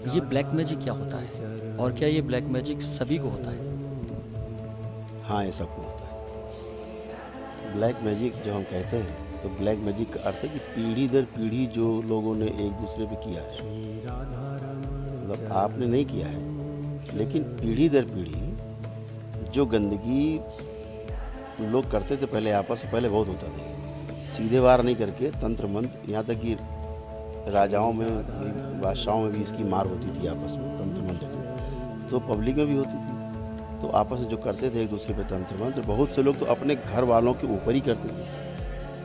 ये black magic क्या होता है और क्या ये ब्लैक मैजिक सभी को होता है? हाँ, ये सबको होता है। ब्लैक मैजिक जब हम कहते हैं तो ब्लैक मैजिक का अर्थ है कि पीढ़ी दर पीढ़ी जो लोगों ने एक दूसरे पे किया है, मतलब आपने नहीं किया है, लेकिन पीढ़ी दर पीढ़ी जो गंदगी लोग करते थे पहले आपस में, पहले बहुत होता था। सीधे वार नहीं करके तंत्र मंत्र, यहाँ तक कि राजाओं में भी, बादशाहों में भी इसकी मार होती थी आपस में तंत्र मंत्र की, तो पब्लिक में भी होती थी। तो आपस में जो करते थे एक दूसरे पे तंत्र मंत्र, बहुत से लोग तो अपने घर वालों के ऊपर ही करते थे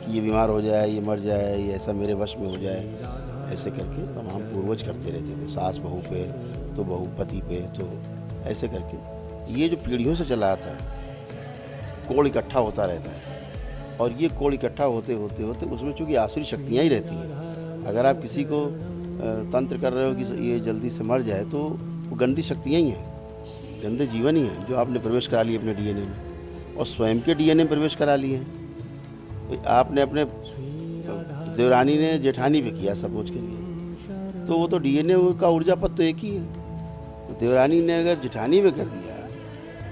कि ये बीमार हो जाए, ये मर जाए, ये ऐसा मेरे वश में हो जाए, ऐसे करके तमाम पूर्वज करते रहते थे। सास बहू पे, तो बहू पति पे, तो ऐसे करके ये जो पीढ़ियों से चला आता है, कोड़ इकट्ठा होता रहता है। और ये कोड़ इकट्ठा होते होते होते उसमें चूँकि आसुरी शक्तियाँ ही रहती हैं। अगर आप किसी को तंत्र कर रहे हो कि ये जल्दी से मर जाए, तो वो गंदी शक्तियाँ ही हैं, गंदे जीवन ही हैं जो आपने प्रवेश करा लिए अपने डीएनए में, और स्वयं के डीएनए में प्रवेश करा लिए हैं। आपने अपने देवरानी ने जेठानी पे किया सपोज के लिए, तो वो तो डीएनए का ऊर्जा पद तो एक ही है। तो देवरानी ने अगर जेठानी पे कर दिया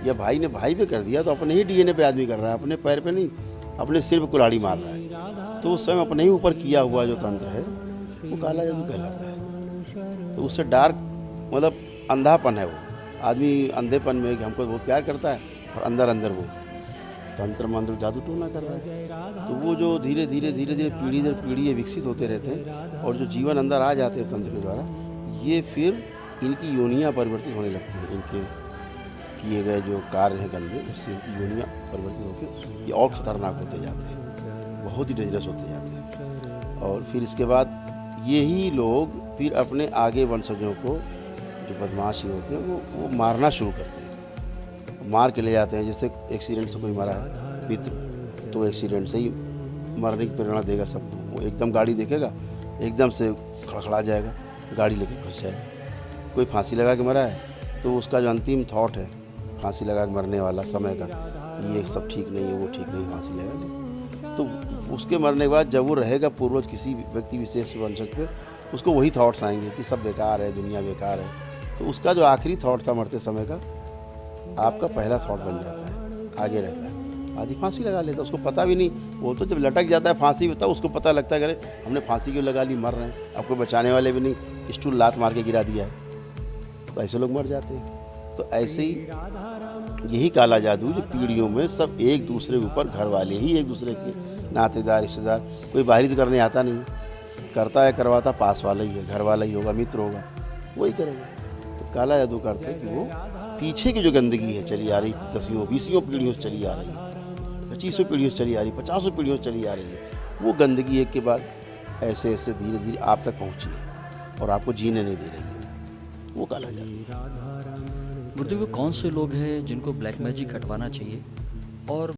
या भाई ने भाई पे कर दिया, तो अपने ही डीएनए पे आदमी कर रहा है, अपने पैर पे नहीं, अपने सिर पे कुल्हाड़ी मार रहा है। तो उस समय अपने ही ऊपर किया हुआ जो तंत्र है वो काला जादू कहलाता है। तो उससे डार्क मतलब अंधापन है, वो आदमी अंधेपन में कि हमको बहुत प्यार करता है और अंदर अंदर वो तंत्र मंत्र जादू टोना कर रहा है। तो वो जो धीरे धीरे धीरे धीरे पीढ़ी दर पीढ़ी ये विकसित होते रहते हैं, और जो जीवन अंदर आ जाते हैं तंत्र के द्वारा, ये फिर इनकी योनियाँ परिवर्तित होने लगती हैं। इनके किए गए जो कार्य हैं गंदे, उससे इनकी योनियाँ परिवर्तित होकर ये और ख़तरनाक होते जाते हैं, बहुत ही डेंजरस होते जाते हैं। और फिर इसके बाद यही लोग फिर अपने आगे वंशजों को, जो बदमाशी होते हैं, वो मारना शुरू करते हैं, मार के ले जाते हैं। जैसे एक्सीडेंट से कोई मरा है पितृ, तो एक्सीडेंट से ही मरने की प्रेरणा देगा सबको। वो एकदम गाड़ी देखेगा, एकदम से खड़खड़ा जाएगा, गाड़ी लेके घुस जाएगा। कोई फांसी लगा के मरा है, तो उसका जो अंतिम थॉट है फांसी लगा के मरने वाला समय का, ये सब ठीक नहीं है, वो ठीक नहीं, फांसी लगा ले। तो उसके मरने के बाद जब वो रहेगा पूर्वज किसी व्यक्ति विशेष वंशज पे, उसको वही थॉट्स आएंगे कि सब बेकार है, दुनिया बेकार है। तो उसका जो आखिरी थॉट था मरते समय का, आपका पहला थॉट बन जाता है, आगे रहता है। आदि फांसी लगा लेता, उसको पता भी नहीं, वो तो जब लटक जाता है फांसी होता है, उसको पता लगता है अरे हमने फांसी क्यों लगा ली, मर रहे हैं, आपको बचाने वाले भी नहीं, स्टूल लात मार के गिरा दिया है। तो ऐसे लोग मर जाते हैं। तो ऐसे ही यही काला जादू जो पीढ़ियों में सब एक दूसरे के ऊपर, घर वाले ही एक दूसरे के, नातेदार रिश्तेदार, कोई बाहरी तो करने आता नहीं, करता है करवाता पास वाला ही है, घर वाला ही होगा, मित्र होगा, वही करेगा। तो काला जादू का अर्थ है कि वो पीछे की जो गंदगी है चली आ रही, 10वीं 20वीं पीढ़ियों से चली आ रही है, 25वीं पीढ़ियों से चली आ रही, 50वीं पीढ़ियों से चली आ रही है, वो गंदगी एक के बाद ऐसे ऐसे धीरे धीरे आप तक पहुँची है और आपको जीने नहीं दे रही है, वो काला जादू। गुरुदेव, वो कौन से लोग हैं जिनको ब्लैक मैजिक हटवाना चाहिए और